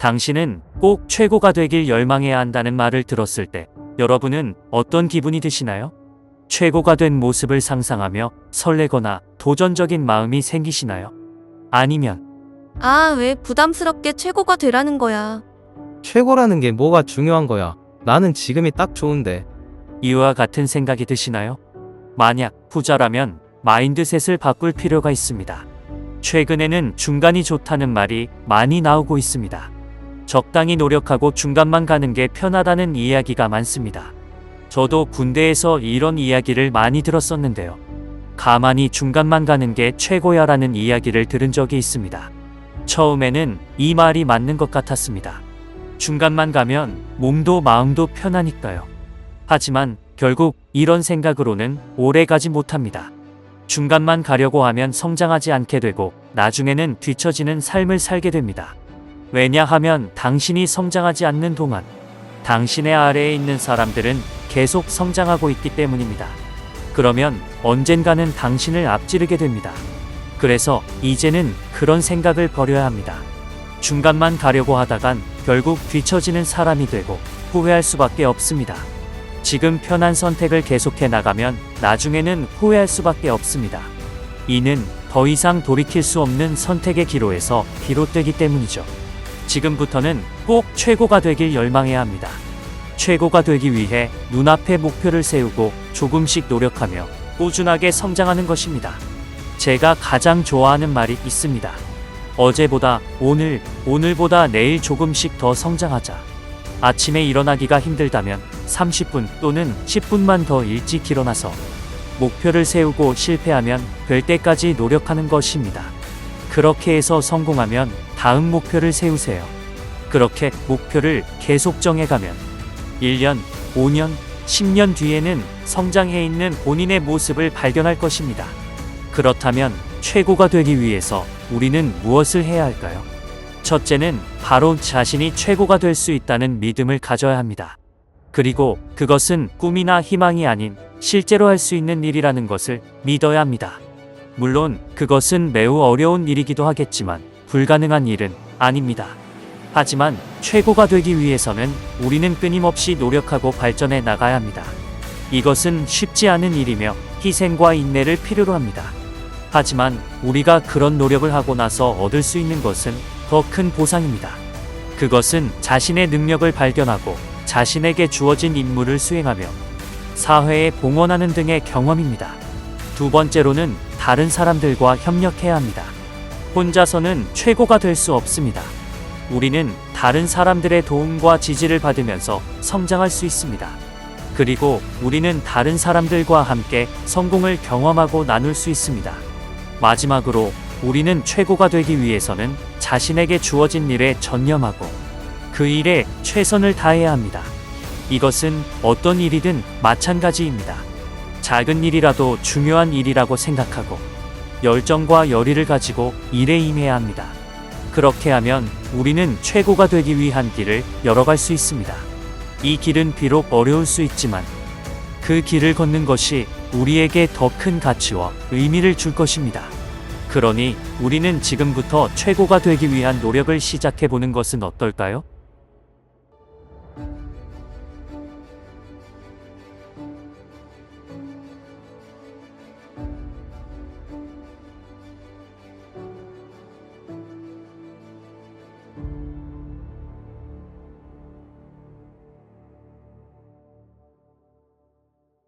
당신은 꼭 최고가 되길 열망해야 한다는 말을 들었을 때 여러분은 어떤 기분이 드시나요? 최고가 된 모습을 상상하며 설레거나 도전적인 마음이 생기시나요? 아니면 아, 왜 부담스럽게 최고가 되라는 거야. 최고라는 게 뭐가 중요한 거야? 나는 지금이 딱 좋은데. 이와 같은 생각이 드시나요? 만약 부자라면 마인드셋을 바꿀 필요가 있습니다. 최근에는 중간이 좋다는 말이 많이 나오고 있습니다. 적당히 노력하고 중간만 가는 게 편하다는 이야기가 많습니다. 저도 군대에서 이런 이야기를 많이 들었었는데요. 가만히 중간만 가는 게 최고야라는 이야기를 들은 적이 있습니다. 처음에는 이 말이 맞는 것 같았습니다. 중간만 가면 몸도 마음도 편하니까요. 하지만 결국 이런 생각으로는 오래 가지 못합니다. 중간만 가려고 하면 성장하지 않게 되고 나중에는 뒤처지는 삶을 살게 됩니다. 왜냐하면 당신이 성장하지 않는 동안 당신의 아래에 있는 사람들은 계속 성장하고 있기 때문입니다. 그러면 언젠가는 당신을 앞지르게 됩니다. 그래서 이제는 그런 생각을 버려야 합니다. 중간만 가려고 하다간 결국 뒤처지는 사람이 되고 후회할 수밖에 없습니다. 지금 편한 선택을 계속해 나가면 나중에는 후회할 수밖에 없습니다. 이는 더 이상 돌이킬 수 없는 선택의 기로에서 비롯되기 때문이죠. 지금부터는 꼭 최고가 되길 열망해야 합니다. 최고가 되기 위해 눈앞에 목표를 세우고 조금씩 노력하며 꾸준하게 성장하는 것입니다. 제가 가장 좋아하는 말이 있습니다. 어제보다 오늘, 오늘보다 내일 조금씩 더 성장하자. 아침에 일어나기가 힘들다면 30분 또는 10분만 더 일찍 일어나서 목표를 세우고 실패하면 될 때까지 노력하는 것입니다. 그렇게 해서 성공하면 다음 목표를 세우세요. 그렇게 목표를 계속 정해가면 1년, 5년, 10년 뒤에는 성장해 있는 본인의 모습을 발견할 것입니다. 그렇다면 최고가 되기 위해서 우리는 무엇을 해야 할까요? 첫째는 바로 자신이 최고가 될 수 있다는 믿음을 가져야 합니다. 그리고 그것은 꿈이나 희망이 아닌 실제로 할 수 있는 일이라는 것을 믿어야 합니다. 물론 그것은 매우 어려운 일이기도 하겠지만 불가능한 일은 아닙니다. 하지만 최고가 되기 위해서는 우리는 끊임없이 노력하고 발전해 나가야 합니다. 이것은 쉽지 않은 일이며 희생과 인내를 필요로 합니다. 하지만 우리가 그런 노력을 하고 나서 얻을 수 있는 것은 더 큰 보상입니다. 그것은 자신의 능력을 발견하고 자신에게 주어진 임무를 수행하며 사회에 봉헌하는 등의 경험입니다. 두 번째로는 다른 사람들과 협력해야 합니다. 혼자서는 최고가 될 수 없습니다. 우리는 다른 사람들의 도움과 지지를 받으면서 성장할 수 있습니다. 그리고 우리는 다른 사람들과 함께 성공을 경험하고 나눌 수 있습니다. 마지막으로 우리는 최고가 되기 위해서는 자신에게 주어진 일에 전념하고 그 일에 최선을 다해야 합니다. 이것은 어떤 일이든 마찬가지입니다. 작은 일이라도 중요한 일이라고 생각하고 열정과 열의를 가지고 일에 임해야 합니다. 그렇게 하면 우리는 최고가 되기 위한 길을 열어갈 수 있습니다. 이 길은 비록 어려울 수 있지만 그 길을 걷는 것이 우리에게 더 큰 가치와 의미를 줄 것입니다. 그러니 우리는 지금부터 최고가 되기 위한 노력을 시작해보는 것은 어떨까요?